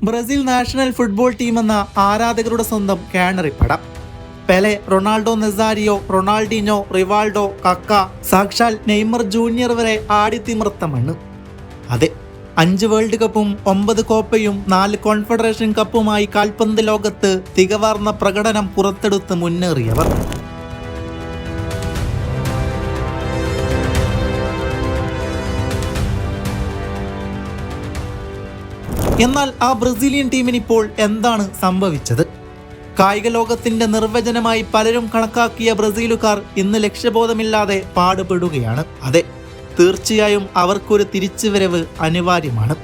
Brazil national football ടീമെന്ന ആരാധകരുടെ സ്വന്തം കാനറിപ്പട. Pele, Ronaldo Nazario, Ronaldinho, Rivaldo, Kaka, സാക്ഷാൽ നെയ്മർ ജൂനിയർ വരെ ആടിത്തിമിർത്ത മണ്ണ്. അതെ, 5 വേൾഡ് കപ്പും 9 കോപ്പയും 4 കോൺഫെഡറേഷൻ കപ്പുമായി കാൽപന്ത് ലോകത്ത് തികവാർന്ന പ്രകടനം പുറത്തെടുത്ത് മുന്നേറിയവർ. എന്നാൽ ആ ബ്രസീലിയൻ ടീമിനിപ്പോൾ എന്താണ് സംഭവിച്ചത്? കായിക ലോകത്തിന്റെ നിർവചനമായി പലരും കണക്കാക്കിയ ബ്രസീലുകാർ ഇന്ന് ലക്ഷ്യബോധമില്ലാതെ പാടുപെടുകയാണ്. അതെ, തീർച്ചയായും അവർക്കൊരു തിരിച്ചുവരവ് അനിവാര്യമാണ്.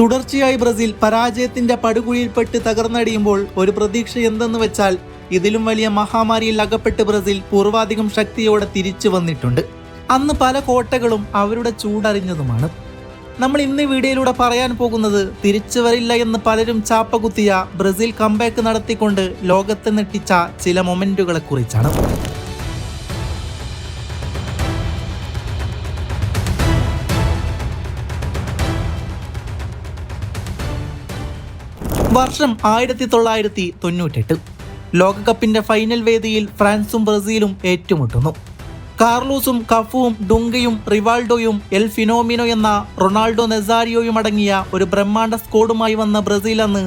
തുടർച്ചയായി ബ്രസീൽ പരാജയത്തിന്റെ പടുകുഴിയിൽപ്പെട്ട് തകർന്നടിയുമ്പോൾ ഒരു പ്രതീക്ഷ എന്തെന്ന് വെച്ചാൽ, ഇതിലും വലിയ മഹാമാരിയിൽ അകപ്പെട്ട് ബ്രസീൽ പൂർവാധികം ശക്തിയോടെ തിരിച്ചു വന്നിട്ടുണ്ട്. അന്ന് പല കോട്ടകളും അവരുടെ ചൂടറിഞ്ഞതുമാണ്. നമ്മൾ ഇന്ന് വീഡിയോയിലൂടെ പറയാൻ പോകുന്നത് തിരിച്ചു വരില്ല എന്ന് പലരും ചാപ്പകുത്തിയ ബ്രസീൽ കംബാക്ക് നടത്തിക്കൊണ്ട് ലോകത്തെ നെട്ടിച്ച ചില മൊമെന്റുകളെ കുറിച്ചാണ്. വർഷം 1998. ലോകകപ്പിന്റെ ഫൈനൽ വേദിയിൽ ഫ്രാൻസും ബ്രസീലും ഏറ്റുമുട്ടുന്നു. കാർലോസും കഫുവും ഡുങ്കയും റിവാൾഡോയും എൽ ഫിനോമിനോ എന്ന റൊണാൾഡോ നെസാരിയോയും അടങ്ങിയ ഒരു ബ്രഹ്മാണ്ഡ സ്ക്വാഡുമായി വന്ന ബ്രസീൽ അന്ന്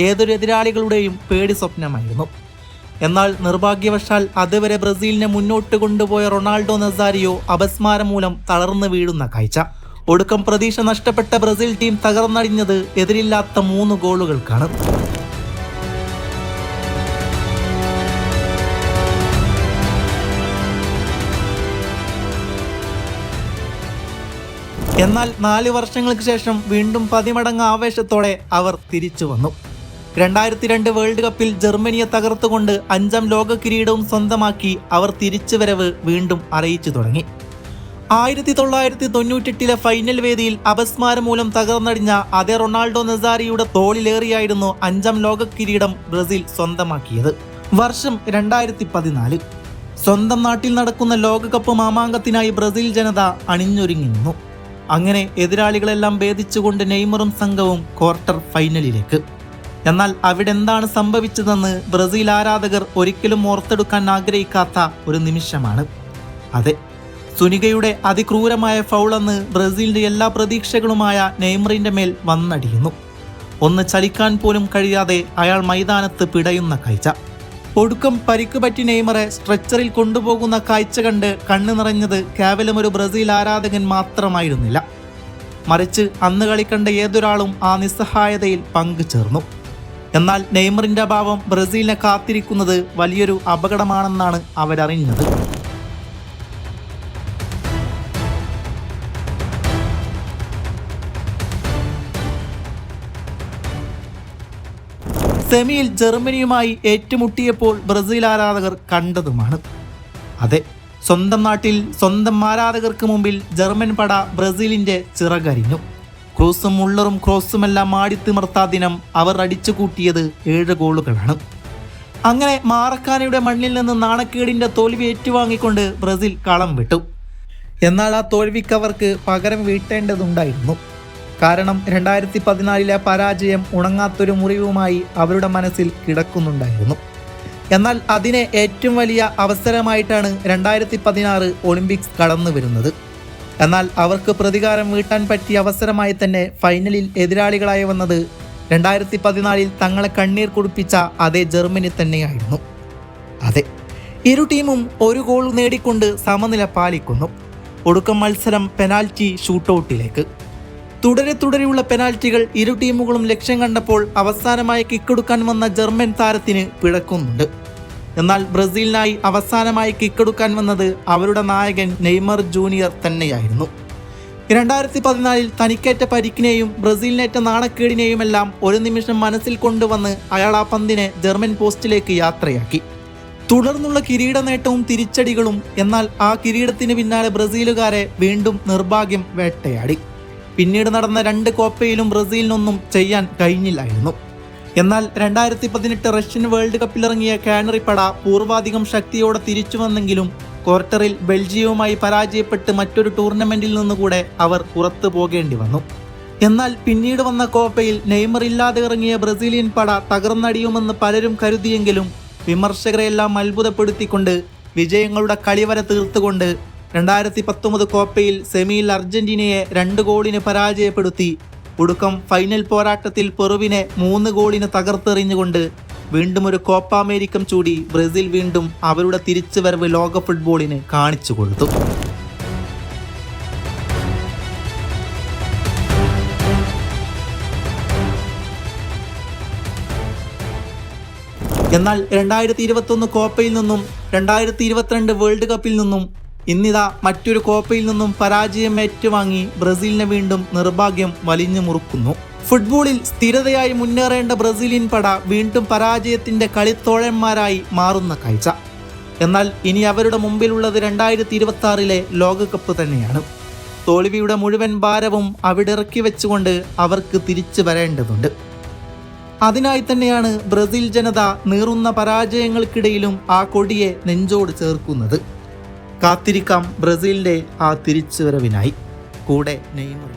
ഏതൊരു എതിരാളികളുടെയും പേടി സ്വപ്നമായിരുന്നു. എന്നാൽ നിർഭാഗ്യവശാൽ അതുവരെ ബ്രസീലിനെ മുന്നോട്ട് കൊണ്ടുപോയ റൊണാൾഡോ നെസാരിയോ അപസ്മാരം മൂലം തളർന്നു വീഴുന്ന കാഴ്ച. ഒടുക്കം പ്രതീക്ഷ നഷ്ടപ്പെട്ട ബ്രസീൽ ടീം തകർന്നടിഞ്ഞത് എതിരില്ലാത്ത 3 ഗോളുകൾക്കാണ്. എന്നാൽ 4 വർഷങ്ങൾക്ക് ശേഷം വീണ്ടും 10 മടങ്ങ് ആവേശത്തോടെ അവർ തിരിച്ചു വന്നു. 2002 വേൾഡ് കപ്പിൽ ജർമ്മനിയെ തകർത്തുകൊണ്ട് 5ാം ലോക കിരീടവും സ്വന്തമാക്കി അവർ തിരിച്ചുവരവ് വീണ്ടും അറിയിച്ചു തുടങ്ങി. 1998 ഫൈനൽ വേദിയിൽ അപസ്മാരം മൂലം തകർന്നടിഞ്ഞ അതേ റൊണാൾഡോ നെസാരിയുടെ തോളിലേറിയായിരുന്നു 5ാം ലോക കിരീടം ബ്രസീൽ സ്വന്തമാക്കിയത്. വർഷം 2014. സ്വന്തം നാട്ടിൽ നടക്കുന്ന ലോകകപ്പ് മാമാങ്കത്തിനായി ബ്രസീൽ ജനത അണിഞ്ഞൊരുങ്ങി നിന്നു. അങ്ങനെ എതിരാളികളെല്ലാം ഭേദിച്ചുകൊണ്ട് നെയ്മറും സംഘവും ക്വാർട്ടർ ഫൈനലിലേക്ക്. എന്നാൽ അവിടെ എന്താണ് സംഭവിച്ചതെന്ന് ബ്രസീൽ ആരാധകർ ഒരിക്കലും ഓർത്തെടുക്കാൻ ആഗ്രഹിക്കാത്ത ഒരു നിമിഷമാണ്. അതെ, സുനികയുടെ അതിക്രൂരമായ ഫൗളെന്ന് ബ്രസീലിന്റെ എല്ലാ പ്രതീക്ഷകളുമായ നെയ്മറിന്റെ മേൽ വന്നടിയുന്നു. ഒന്ന് ചലിക്കാൻ പോലും കഴിയാതെ അയാൾ മൈതാനത്ത് പിടയുന്ന കാഴ്ച. ഒടുക്കം പരിക്ക് പറ്റി നെയ്മറെ സ്ട്രെച്ചറിൽ കൊണ്ടുപോകുന്ന കാഴ്ച കണ്ട് കണ്ണു നിറഞ്ഞത് കേവലം ഒരു ബ്രസീൽ ആരാധകൻ മാത്രമായിരുന്നില്ല, മറിച്ച് അന്ന് കളിക്കണ്ട ഏതൊരാളും ആ നിസ്സഹായതയിൽ പങ്കുചേർന്നു. എന്നാൽ നെയ്മറിന്റെ അഭാവം ബ്രസീലിനെ കാത്തിരിക്കുന്നത് വലിയൊരു അപകടമാണെന്നാണ് അവരറിഞ്ഞത്. സെമിയിൽ ജർമ്മനിയുമായി ഏറ്റുമുട്ടിയപ്പോൾ ബ്രസീൽ ആരാധകർ കണ്ടതുമാണ്. അതെ, സ്വന്തം നാട്ടിൽ സ്വന്തം ആരാധകർക്ക് മുമ്പിൽ ജർമ്മൻ പട ബ്രസീലിന്റെ ചിറകരിഞ്ഞു. ക്രൂസും മുള്ളറും ക്രോസുമെല്ലാം ആടിത്തിമിർത്ത ദിനം അവർ അടിച്ചുകൂട്ടിയത് 7 ഗോളുകളാണ്. അങ്ങനെ മാറക്കാനയുടെ മണ്ണിൽ നിന്ന് നാണക്കേടിന്റെ തോൽവി ഏറ്റുവാങ്ങിക്കൊണ്ട് ബ്രസീൽ കളം വിട്ടു. എന്നാൽ ആ തോൽവിക്ക് അവർക്ക് പകരം വീട്ടേണ്ടതുണ്ടായിരുന്നു. കാരണം 2014 പരാജയം ഉണങ്ങാത്തൊരു മുറിവുമായി അവരുടെ മനസ്സിൽ കിടക്കുന്നുണ്ടായിരുന്നു. എന്നാൽ അതിനെ ഏറ്റവും വലിയ അവസരമായിട്ടാണ് 2016 ഒളിമ്പിക്സ് കടന്നു വരുന്നത്. എന്നാൽ അവർക്ക് പ്രതികാരം വീട്ടാൻ പറ്റിയ അവസരമായി തന്നെ ഫൈനലിൽ എതിരാളികളായി വന്നത് 2014 തങ്ങളെ കണ്ണീർ കുടിപ്പിച്ച അതേ ജർമ്മനി തന്നെയായിരുന്നു. അതെ, ഇരു ടീമും 1 ഗോൾ നേടിക്കൊണ്ട് സമനില പാലിക്കുന്നു. ഒടുക്കം മത്സരം പെനാൽറ്റി ഷൂട്ടൌട്ടിലേക്ക്. തുടരെയുള്ള പെനാൽറ്റികൾ ഇരു ടീമുകളും ലക്ഷ്യം കണ്ടപ്പോൾ അവസാനമായി കിക്കെടുക്കാൻ വന്ന ജർമ്മൻ താരത്തിന് പിഴക്കുന്നുണ്ട്. എന്നാൽ ബ്രസീലിനായി അവസാനമായി കിക്കെടുക്കാൻ വന്നത് അവരുടെ നായകൻ നെയ്മർ ജൂനിയർ തന്നെയായിരുന്നു. 2014 തനിക്കേറ്റ പരിക്കിനെയും ബ്രസീലിനേറ്റ നാണക്കേടിനെയുമെല്ലാം ഒരു നിമിഷം മനസ്സിൽ കൊണ്ടുവന്ന് അയാൾ ആ പന്തിനെ ജർമ്മൻ പോസ്റ്റിലേക്ക് യാത്രയാക്കി. തുടർന്നുള്ള കിരീട നേട്ടവും തിരിച്ചടികളും. എന്നാൽ ആ കിരീടത്തിന് പിന്നാലെ ബ്രസീലുകാരെ വീണ്ടും നിർഭാഗ്യം വേട്ടയാടി. പിന്നീട് നടന്ന 2 കോപ്പയിലും ബ്രസീലിനൊന്നും ചെയ്യാൻ കഴിഞ്ഞില്ലായിരുന്നു. എന്നാൽ 2018 റഷ്യൻ വേൾഡ് കപ്പിലിറങ്ങിയ കാനറിപ്പട പൂർവാധികം ശക്തിയോടെ തിരിച്ചു വന്നെങ്കിലും ക്വാർട്ടറിൽ ബെൽജിയവുമായി പരാജയപ്പെട്ട് മറ്റൊരു ടൂർണമെന്റിൽ നിന്നുകൂടെ അവർ പുറത്തു പോകേണ്ടി വന്നു. എന്നാൽ പിന്നീട് വന്ന കോപ്പയിൽ നെയ്മർ ഇല്ലാതെ ഇറങ്ങിയ ബ്രസീലിയൻ പട തകർന്നടിയുമെന്ന് പലരും കരുതിയെങ്കിലും വിമർശകരെയെല്ലാം അത്ഭുതപ്പെടുത്തിക്കൊണ്ട് വിജയങ്ങളുടെ കളിവര തീർത്തുകൊണ്ട് 2019 കോപ്പയിൽ സെമിയിൽ അർജന്റീനയെ 2 ഗോളിന് പരാജയപ്പെടുത്തി ഒടുക്കം ഫൈനൽ പോരാട്ടത്തിൽ പെറുവിനെ 3 ഗോളിന് തകർത്തെറിഞ്ഞുകൊണ്ട് വീണ്ടും ഒരു കോപ്പ അമേരിക്കം ചൂടി ബ്രസീൽ വീണ്ടും അവരുടെ തിരിച്ചുവരവ് ലോക ഫുട്ബോളിന് കാണിച്ചു കൊടുത്തു. എന്നാൽ 2021 കോപ്പയിൽ നിന്നും 2022 വേൾഡ് കപ്പിൽ നിന്നും ഇന്നിതാ മറ്റൊരു കോപ്പയിൽ നിന്നും പരാജയം ഏറ്റുവാങ്ങി ബ്രസീലിനെ വീണ്ടും നിർഭാഗ്യം വലിഞ്ഞു മുറുക്കുന്നു. ഫുട്ബോളിൽ സ്ഥിരതയായി മുന്നേറേണ്ട ബ്രസീലിയൻ പട വീണ്ടും പരാജയത്തിന്റെ കളിത്തോഴന്മാരായി മാറുന്ന കാഴ്ച. എന്നാൽ ഇനി അവരുടെ മുമ്പിലുള്ളത് 2026 ലോകകപ്പ് തന്നെയാണ്. തോൽവിയുടെ മുഴുവൻ ഭാരവും അവിടെ ഇറക്കി വെച്ചുകൊണ്ട് അവർക്ക് തിരിച്ചു വരേണ്ടതുണ്ട്. അതിനായി തന്നെയാണ് ബ്രസീൽ ജനത നീറുന്ന പരാജയങ്ങൾക്കിടയിലും ആ കൊടിയെ നെഞ്ചോട് ചേർക്കുന്നത്. കാത്തിരിക്കാം ബ്രസീലിന്റെ ആ തിരിച്ചുവരവിനായി. കൂടെ നെയ്മർ.